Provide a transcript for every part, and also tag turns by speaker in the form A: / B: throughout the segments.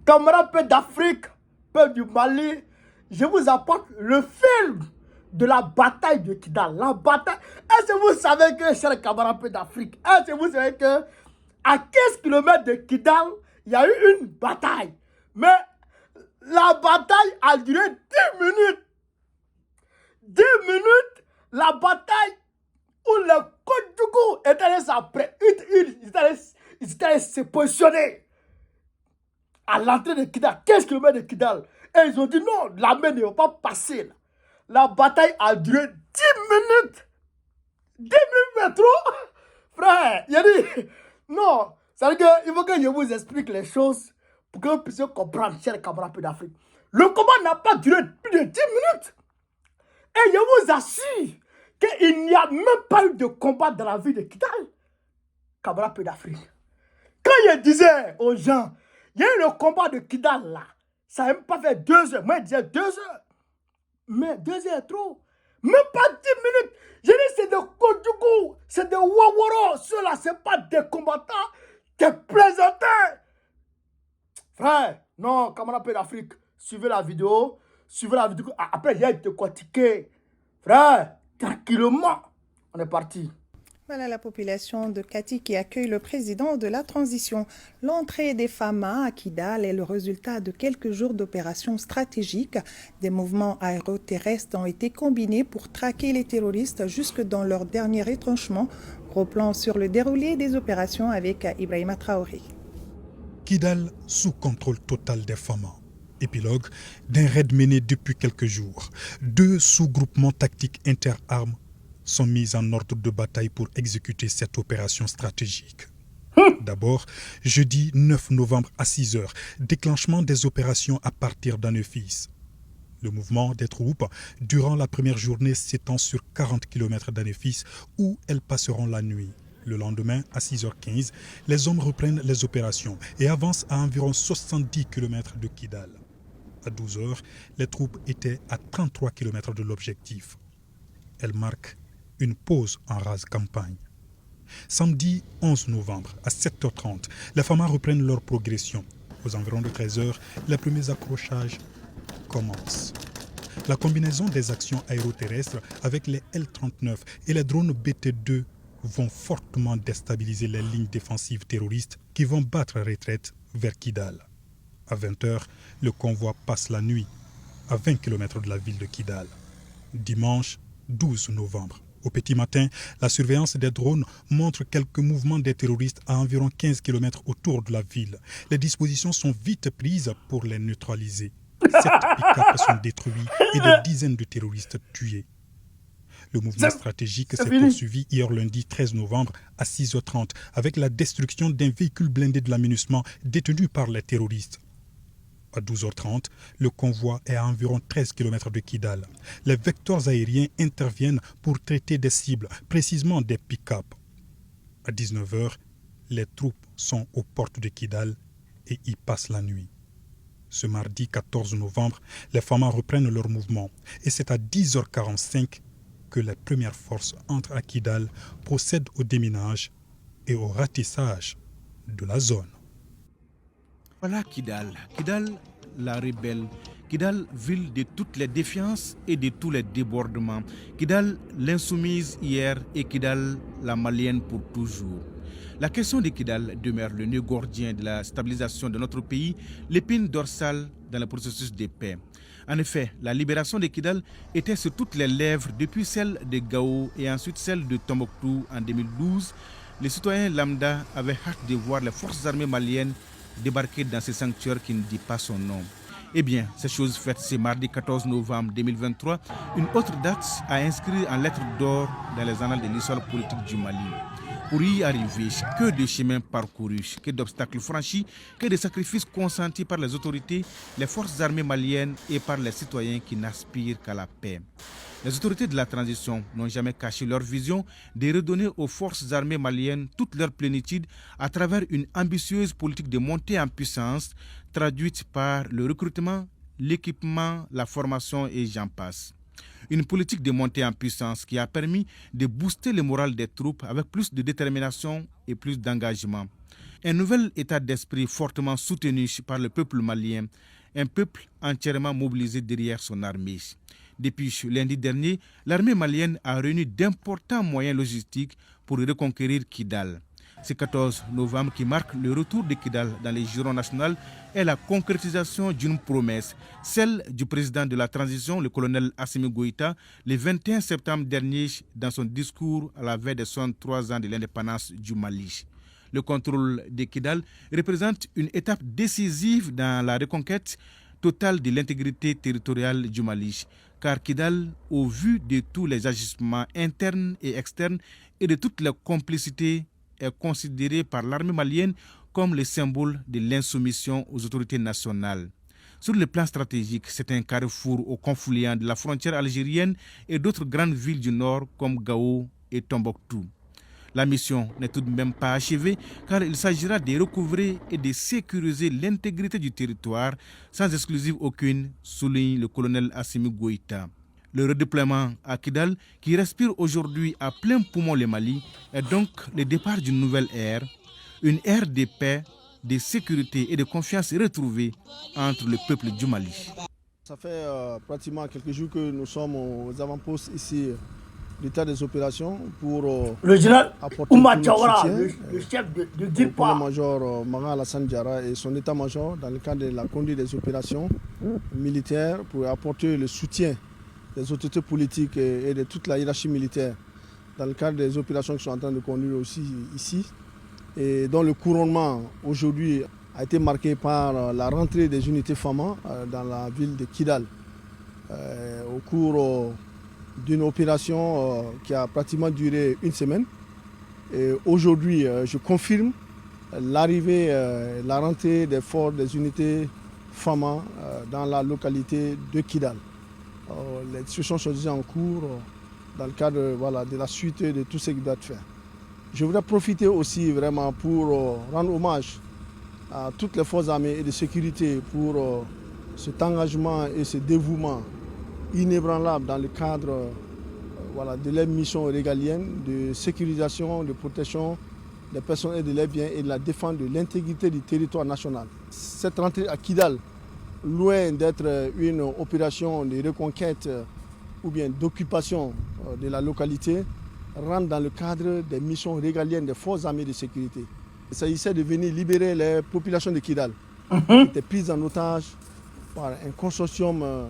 A: Camarades peuple d'Afrique, peuple du Mali, je vous apporte le film de la bataille de Kidal. La bataille. Est-ce que vous savez que, chers camarades peuple d'Afrique, est-ce que vous savez que à 15 km de Kidal, il y a eu une bataille. Mais la bataille a duré 10 minutes. 10 minutes, la bataille où les Kodjougou étaient allés se positionner à l'entrée de Kidal, 15 km de Kidal. Et ils ont dit non, l'armée ne va pas passer. Là. La bataille a duré 10 minutes. 10 minutes, mais trop. Frère, il a dit non. Ça veut dire qu'il faut que je vous explique les choses pour que vous puissiez comprendre, chers camarades d'Afrique. Le combat n'a pas duré plus de 10 minutes. Et je vous assure qu'il n'y a même pas eu de combat dans la ville de Kidal. Camarades d'Afrique. Quand je disais aux gens, il y a eu le combat de Kidal là, ça n'a même pas fait 2 heures. Moi, je disais 2 heures. Mais 2 heures est trop. Même pas 10 minutes. Je dis, c'est des Kodjougou, c'est des Waworo. Ceux-là, ce n'est pas des combattants, des plaisantins. Frère, non, camarades d'Afrique, suivez la vidéo. Suivez la vidéo. Après, j'ai été quantiqué. Frère, tranquillement, on est parti.
B: Voilà la population de Kati qui accueille le président de la transition. L'entrée des FAMA à Kidal est le résultat de quelques jours d'opérations stratégiques. Des mouvements aéroterrestres ont été combinés pour traquer les terroristes jusque dans leur dernier retranchement. Gros plan sur le déroulé des opérations avec Ibrahima Traoré.
C: Kidal sous contrôle total des FAMA. Épilogue d'un raid mené depuis quelques jours. 2 sous-groupements tactiques interarmes sont mis en ordre de bataille pour exécuter cette opération stratégique. D'abord, jeudi 9 novembre à 6 h, déclenchement des opérations à partir d'Anefis. Le mouvement des troupes durant la première journée s'étend sur 40 km d'Anefis où elles passeront la nuit. Le lendemain, à 6h15, les hommes reprennent les opérations et avancent à environ 70 km de Kidal. À 12 h, les troupes étaient à 33 km de l'objectif. Elles marquent une pause en rase campagne. Samedi 11 novembre, à 7h30, les FAMA reprennent leur progression. Aux environs de 13 h, les premiers accrochages commencent. La combinaison des actions aéroterrestres avec les L-39 et les drones BT-2 vont fortement déstabiliser les lignes défensives terroristes qui vont battre retraite vers Kidal. À 20 h, le convoi passe la nuit à 20 km de la ville de Kidal. Dimanche 12 novembre, au petit matin, la surveillance des drones montre quelques mouvements des terroristes à environ 15 km autour de la ville. Les dispositions sont vite prises pour les neutraliser. 7 pick-ups sont détruits et des dizaines de terroristes tués. Le mouvement stratégique s'est poursuivi hier lundi 13 novembre à 6h30 avec la destruction d'un véhicule blindé de l'aménagement détenu par les terroristes. À 12h30, le convoi est à environ 13 km de Kidal. Les vecteurs aériens interviennent pour traiter des cibles, précisément des pick-up. À 19h, les troupes sont aux portes de Kidal et y passent la nuit. Ce mardi 14 novembre, les FAMA reprennent leur mouvement et c'est à 10h45 que les premières forces entrent à Kidal, procèdent au déminage et au ratissage de la zone.
D: Voilà Kidal. Kidal, la rebelle. Kidal, ville de toutes les défiances et de tous les débordements. Kidal, l'insoumise hier et Kidal, la malienne pour toujours. La question de Kidal demeure le nœud gordien de la stabilisation de notre pays, l'épine dorsale dans le processus de paix. En effet, la libération de Kidal était sur toutes les lèvres depuis celle de Gao et ensuite celle de Tombouctou en 2012. Les citoyens lambda avaient hâte de voir les forces armées maliennes débarquer dans ce sanctuaire qui ne dit pas son nom. Eh bien, cette chose faite ce mardi 14 novembre 2023, une autre date a inscrit en lettres d'or dans les annales de l'histoire politique du Mali. Pour y arriver, que de chemins parcourus, que d'obstacles franchis, que de sacrifices consentis par les autorités, les forces armées maliennes et par les citoyens qui n'aspirent qu'à la paix. Les autorités de la transition n'ont jamais caché leur vision de redonner aux forces armées maliennes toute leur plénitude à travers une ambitieuse politique de montée en puissance traduite par le recrutement, l'équipement, la formation et j'en passe. Une politique de montée en puissance qui a permis de booster le moral des troupes avec plus de détermination et plus d'engagement. Un nouvel état d'esprit fortement soutenu par le peuple malien, un peuple entièrement mobilisé derrière son armée. Depuis lundi dernier, l'armée malienne a réuni d'importants moyens logistiques pour reconquérir Kidal. Ce 14 novembre qui marque le retour de Kidal dans les girons nationaux est la concrétisation d'une promesse, celle du président de la transition, le colonel Assimi Goïta, le 21 septembre dernier dans son discours à la veille des 63 ans de l'indépendance du Mali. Le contrôle de Kidal représente une étape décisive dans la reconquête totale de l'intégrité territoriale du Mali, car Kidal, au vu de tous les agissements internes et externes et de toutes les complicités, est considéré par l'armée malienne comme le symbole de l'insoumission aux autorités nationales. Sur le plan stratégique, c'est un carrefour au confluent de la frontière algérienne et d'autres grandes villes du nord comme Gao et Tombouctou. La mission n'est tout de même pas achevée car il s'agira de recouvrer et de sécuriser l'intégrité du territoire sans exclusive aucune, souligne le colonel Assimi Goïta. Le redéploiement à Kidal, qui respire aujourd'hui à plein poumon le Mali, est donc le départ d'une nouvelle ère, une ère de paix, de sécurité et de confiance retrouvée entre le peuple du Mali.
E: Ça fait pratiquement quelques jours que nous sommes aux avant-postes ici l'état des opérations pour
A: le général
E: apporter
A: Oumar
E: tout notre
A: Diawara,
E: soutien
A: le chef de
E: au
A: DIRPA,
E: colonel-major Maran Alassane Diarra et son état-major dans le cadre de la conduite des opérations militaires pour apporter le soutien des autorités politiques et de toute la hiérarchie militaire dans le cadre des opérations qui sont en train de conduire aussi ici et dont le couronnement aujourd'hui a été marqué par la rentrée des unités FAMA dans la ville de Kidal au cours d'une opération qui a pratiquement duré une semaine. Et aujourd'hui, je confirme l'arrivée, la rentrée des forces des unités FAMA dans la localité de Kidal. Les discussions sont déjà en cours dans le cadre de la suite de tout ce qui doit être fait. Je voudrais profiter aussi vraiment pour rendre hommage à toutes les forces armées et de sécurité pour cet engagement et ce dévouement inébranlable dans le cadre de leur mission régalienne de sécurisation, de protection des personnes et de leurs biens et de la défense de l'intégrité du territoire national. Cette rentrée à Kidal, loin d'être une opération de reconquête ou bien d'occupation de la localité, rentre dans le cadre des missions régaliennes des forces armées de sécurité. Il s'agissait de venir libérer les populations de Kidal, qui étaient prises en otage par un consortium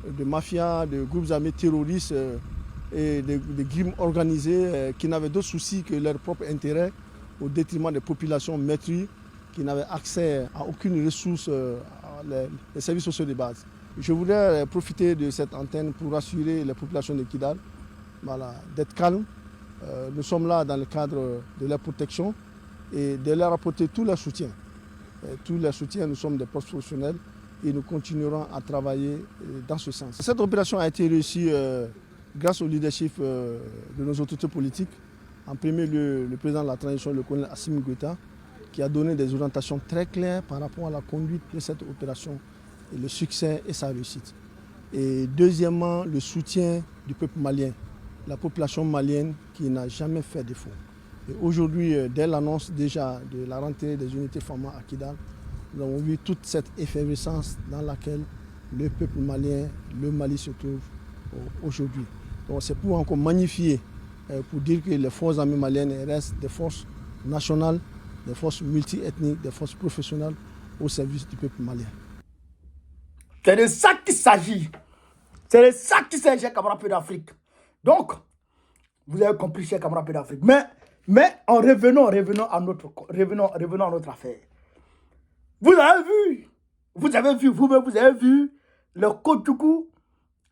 E: de mafias, de groupes armés terroristes et de crimes organisés qui n'avaient d'autre souci que leur propre intérêt au détriment des populations meurtries qui n'avaient accès à aucune ressource, les services sociaux de base. Je voudrais profiter de cette antenne pour rassurer les populations de Kidal d'être calmes. Nous sommes là dans le cadre de leur protection et de leur apporter tout leur soutien. Tout leur soutien, nous sommes des professionnels et nous continuerons à travailler dans ce sens. Cette opération a été réussie grâce au leadership de nos autorités politiques. En premier lieu, le président de la transition, le colonel Assimi Goïta, qui a donné des orientations très claires par rapport à la conduite de cette opération, et le succès et sa réussite. Et deuxièmement, le soutien du peuple malien, la population malienne qui n'a jamais fait défaut. Et aujourd'hui, dès l'annonce déjà de la rentrée des unités FAMA à Kidal, nous avons vu toute cette effervescence dans laquelle le peuple malien, le Mali se trouve aujourd'hui. Donc c'est pour encore magnifier, pour dire que les forces armées maliennes restent des forces nationales, des forces multiethniques, des forces professionnelles au service du peuple malien.
A: C'est de ça qu'il s'agit. C'est de ça qu'il s'agit, chers camarades d'Afrique. Donc, vous avez compris, chers camarades d'Afrique. Mais en revenant à notre affaire. Vous avez vu le Kotoukou,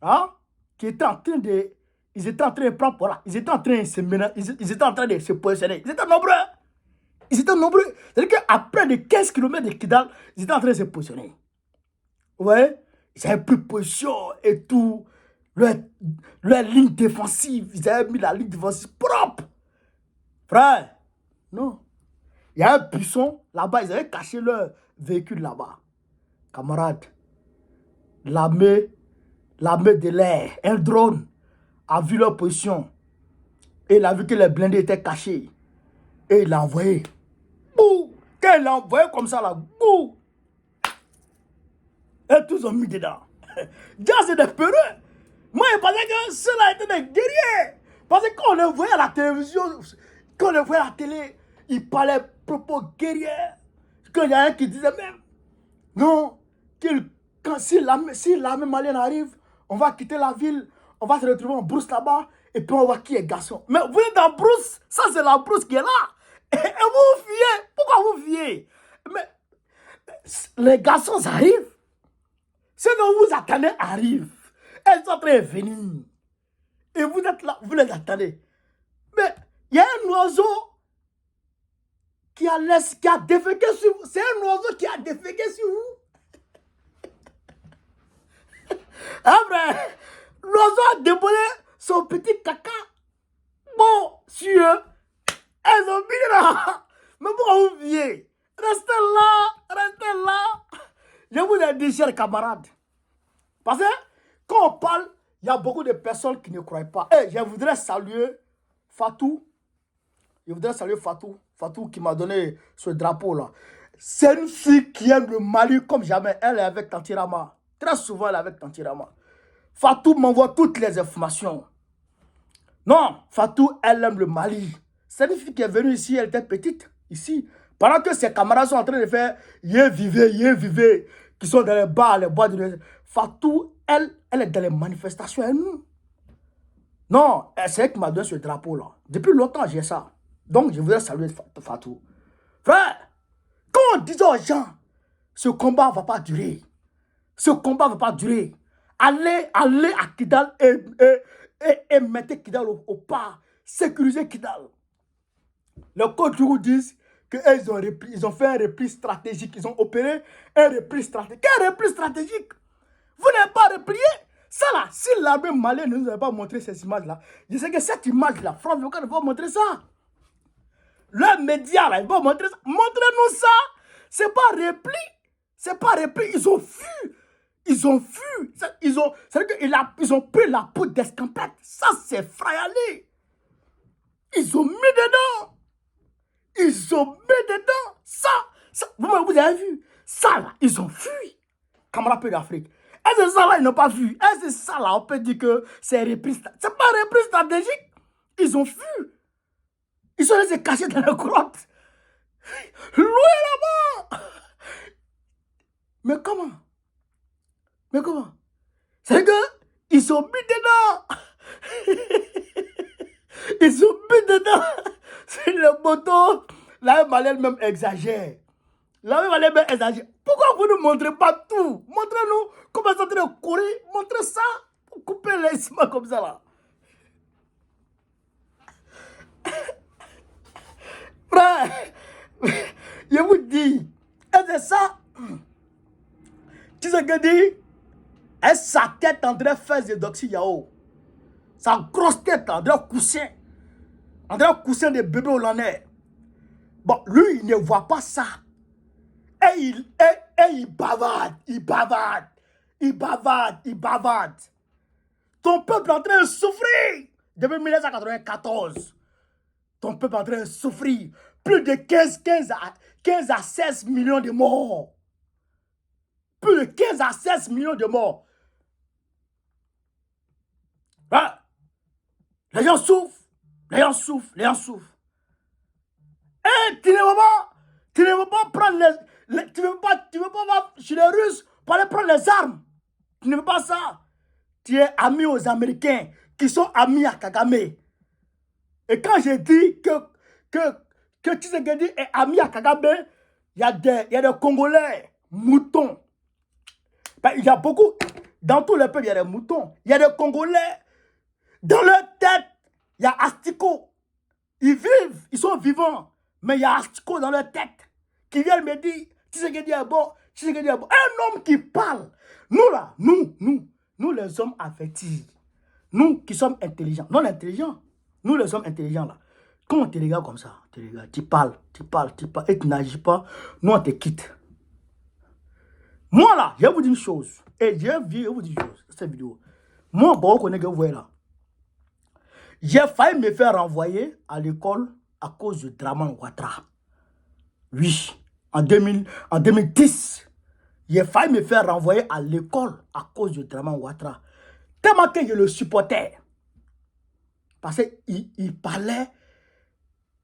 A: hein, qui était en train de, ils étaient en train de prendre, voilà, ils étaient en train de se ménager, ils étaient en train de se positionner. Ils étaient nombreux. C'est-à-dire qu'après de 15 km de Kidal, ils étaient en train de se positionner. Vous voyez, ils avaient pris position et tout. Leur ligne défensive, ils avaient mis la ligne défensive propre. Frère, non. Il y a un buisson là-bas, ils avaient caché leur véhicule là-bas. Camarades, l'armée l'armée de l'air, un drone, a vu leur position. Et il a vu que les blindés étaient cachés. Et il l'a envoyé. Bouh! Quand il l'a envoyé comme ça, là, bouh! Et tous ont mis dedans. Déjà, c'est des peureux. Moi, je pensais que ceux-là étaient des guerriers. Parce que quand on les voyait à la télévision, quand on les voyait à la télé, ils parlaient propos guerriers. Quand il y a un qui disait même, non, si l'armée malienne arrive, on va quitter la ville, on va se retrouver en brousse là-bas, et puis on va qui est garçon. Mais vous êtes en brousse, ça c'est la brousse qui est là. Et vous vous fiez. Pourquoi vous fiez? Mais les garçons arrivent. Ceux dont vous attendez arrivent. Elles sont en train de venir. Et vous êtes là, vous les attendez. Mais il y a un oiseau qui a déféqué sur vous. C'est un oiseau qui a déféqué sur vous. Après, l'oiseau a déposé son petit caca. Bon, sur eux. Elles ont mis là. Mais pourquoi vous viez? Restez là, restez là. Je vous ai dit, chers camarades. Parce que quand on parle, il y a beaucoup de personnes qui ne croient pas. Et je voudrais saluer Fatou. Je voudrais saluer Fatou. Fatou qui m'a donné ce drapeau-là. C'est une fille qui aime le Mali comme jamais. Elle est avec Tantirama. Très souvent, elle est avec Tantirama. Fatou m'envoie toutes les informations. Non, Fatou, elle aime le Mali. C'est une fille qui est venue ici, elle était petite, ici. Pendant que ses camarades sont en train de faire yé vivez, qui sont dans les bars, les bois de... Fatou, elle est dans les manifestations, elle nous. Non, c'est elle qui m'a donné ce drapeau-là. Depuis longtemps, j'ai ça. Donc, je voudrais saluer Fatou. Frère, quand on dit aux gens, ce combat ne va pas durer. Ce combat ne va pas durer. Allez à Kidal et mettez Kidal au pas. Sécurisez Kidal. Les coachs disent qu'ils ont fait un repli stratégique. Ils ont opéré un repli stratégique. Quel repli stratégique? Vous n'avez pas replié? Ça là, si l'armée malienne ne nous avait pas montré ces images-là, je sais que cette image-là, France 24 va montrer ça. Le média là, il va montrer ça. Montrez-nous ça. C'est pas repli. C'est pas repli. Ils ont fui. Ils ont fui. C'est-à-dire qu'ils ont pris la peau d'escampette. Ça, c'est frayalé. Ils ont mis dedans. Ils ont mis dedans. Ça vous avez vu? Ça là, ils ont fui. Camarades peu d'Afrique. Est-ce que ça là, ils n'ont pas vu? Est-ce que ça là, on peut dire que c'est reprise? C'est pas reprise stratégique. Ils ont fui. Ils sont restés cachés dans la grotte. Loin là-bas. Mais comment? C'est que ils sont mis dedans. Ils ont mis dedans. C'est le moto. La Malienne même exagère. Pourquoi vous ne montrez pas tout? Montrez-nous comment ça train de courir. Montrez ça. Pour couper les images comme ça là. Frère, je vous dis, est-ce que ça? Tu sais ce que dit? Et sa tête en train de faire des doxy yao. Sa grosse tête en train de coussin. En train de coussin des bébés hollandais. Bon, lui, il ne voit pas ça. Et il bavarde. Ton peuple est en train de souffrir. Depuis 1994. Ton peuple est en train de souffrir. Plus de 15 à 16 millions de morts. Plus de 15 à 16 millions de morts. Hein? Les gens souffrent. Et tu ne veux pas prendre tu ne veux pas chez les Russes pour aller prendre les armes. Tu ne veux pas ça. Tu es ami aux Américains qui sont amis à Kagame. Et quand je dis que Tshisekedi est ami à Kagame, il y a des Congolais moutons. Ben, il y a beaucoup, dans tous les peuples, il y a des moutons. Il y a des Congolais, dans leur tête, il y a Astiko. Ils vivent, ils sont vivants, mais il y a Astiko dans leur tête qui vient me dire, Tshisekedi est bon, Tshisekedi est bon. Un homme qui parle. Nous là, nous les hommes avertis, nous qui sommes intelligents, non intelligents, nous les hommes intelligents là, quand on te regarde comme ça, tu parles, et tu n'agis pas, nous on te quitte. Moi là, je vais vous dire une chose, et je vais vous dire une chose, cette vidéo. Moi, bon, on connaît que vous voyez là. J'ai failli me faire renvoyer à l'école à cause de Draman Ouattara. Oui, en 2010, j'ai failli me faire renvoyer à l'école à cause de Draman Ouattara. Tellement que je le supportais. Parce qu'il parlait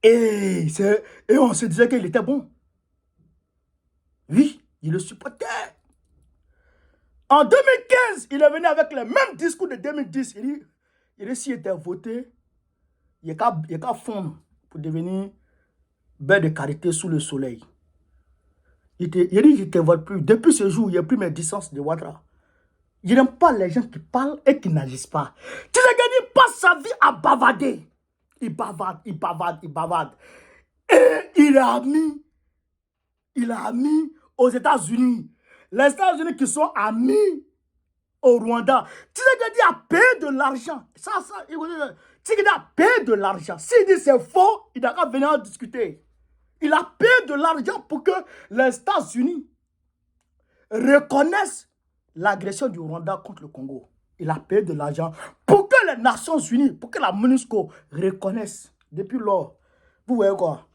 A: et on se disait qu'il était bon. Oui, il le supportait. En 2015, il est venu avec le même discours de 2010. Il dit s'il était voté, il n'y a qu'à fondre pour devenir beurre de karité sous le soleil. Il dit je ne te vote plus. Depuis ce jour, il n'y a plus mes distances de Ouattara. Je n'aime pas les gens qui parlent et qui n'agissent pas. Tu sais qu'il passe sa vie à bavarder. Il bavarde. Et il a mis aux États-Unis. Les États-Unis qui sont amis au Rwanda. Tu sais qu'il a payé de l'argent. Tu sais qu'il a payé de l'argent. S'il dit c'est faux, il n'a qu'à venir en discuter. Il a payé de l'argent pour que les États-Unis reconnaissent l'agression du Rwanda contre le Congo. Il a payé de l'argent pour que les Nations Unies, pour que la MONUSCO reconnaisse. Depuis lors, vous voyez quoi?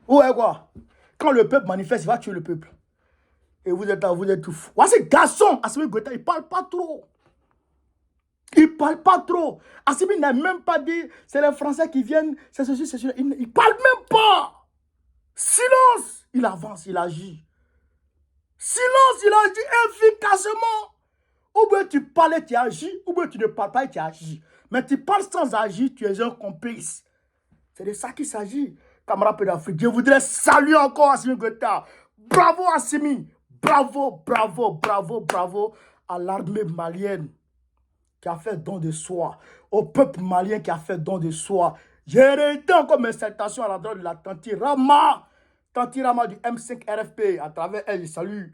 A: Vous voyez quoi? Quand le peuple manifeste, il va tuer le peuple. Et vous êtes là, vous êtes tout fou. Voici garçon, Assimi Goïta, il parle pas trop. Il parle pas trop. Assimi n'a même pas dit, c'est les Français qui viennent, c'est ceci, c'est cela. Il parle même pas. Silence. Il avance, il agit. Silence, il agit efficacement. Ou bien tu parles et tu agis, ou bien tu ne parles pas et tu agis. Mais tu parles sans agir, tu es un complice. C'est de ça qu'il s'agit, camarades d'Afrique. Je voudrais saluer encore Assimi Goïta. Bravo Assimi. Bravo, bravo, bravo, bravo à l'armée malienne qui a fait don de soi, au peuple malien qui a fait don de soi. J'ai réitéré encore mes salutations à l'endroit de la Tanti Rama du M5 RFP. À travers elle, je salue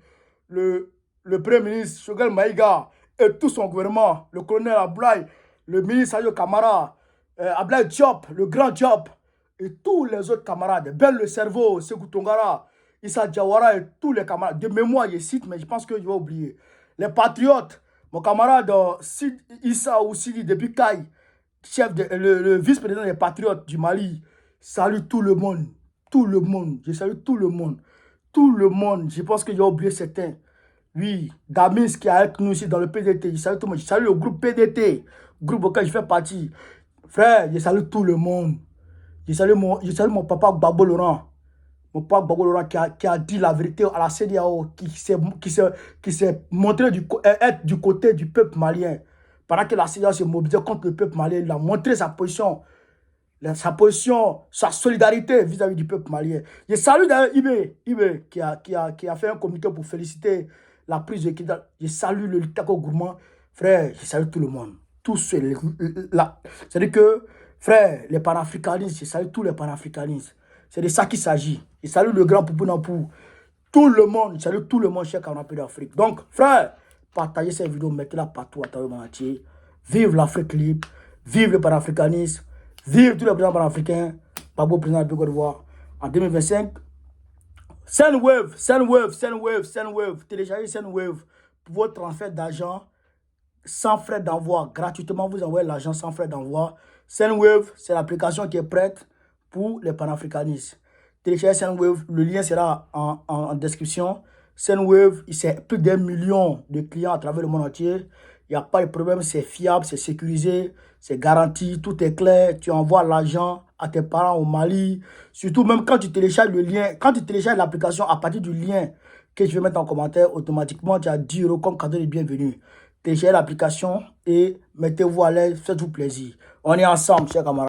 A: le Premier ministre Choguel Maïga et tout son gouvernement, le colonel Ablaye, le ministre Sayo Kamara, Ablaye Diop, le grand Diop, et tous les autres camarades, Ben le cerveau, Sekou Tongara, Issa Diawara et tous les camarades. De mémoire, je cite, mais je pense que je vais oublier. Les patriotes, mon camarade Issa Oussili depuis Kaï, le vice-président des patriotes du Mali, salue tout le monde. Tout le monde. Je salue tout le monde. Tout le monde. Je pense que j'ai oublié certains. Oui, Damis qui est avec nous ici dans le PDT. Je salue tout le monde. Je salue le groupe PDT, groupe auquel je fais partie. Frère, je salue tout le monde. Je salue mon papa Gbagbo Laurent. Mon papa Gbagbo Laurent qui a dit la vérité à la CEDEAO, qui s'est montré être du côté du peuple malien. Pendant que la CEDEAO se mobilisait contre le peuple malien, il a montré sa position, sa solidarité vis-à-vis du peuple malien. Je salue d'ailleurs Ibe qui a fait un communiqué pour féliciter la prise de Kidal. Je salue le Litako Gourmand. Frère, je salue tout le monde. Tous ceux là. C'est-à-dire que, frère, les panafricanistes, je salue tous les panafricanistes. C'est de ça qu'il s'agit. Je salue le grand Poupou Nampou. Tout le monde, je salue tout le monde, cher canapé d'Afrique. Donc, frère, partagez cette vidéo, mettez-la partout à travers le monde entier. Vive l'Afrique libre, vive le panafricanisme, vive tous les présidents panafricains. Gbagbo président de Côte d'Ivoire en 2025. Sendwave. Téléchargez Sendwave pour votre transfert d'argent sans frais d'envoi. Gratuitement, vous envoyez l'argent sans frais d'envoi. Sendwave, c'est l'application qui est prête pour les panafricanistes. Téléchargez Sendwave, le lien sera en description. Sendwave, c'est plus d'1 million de clients à travers le monde entier. Il n'y a pas de problème, c'est fiable, c'est sécurisé, c'est garanti, tout est clair. Tu envoies l'argent à tes parents au Mali. Surtout, même quand tu télécharges le lien, quand tu télécharges l'application à partir du lien que je vais mettre en commentaire, automatiquement, tu as 10 € comme cadeau de bienvenue. Téléchargez l'application et mettez-vous à l'aise, faites-vous plaisir. On est ensemble, chers camarades.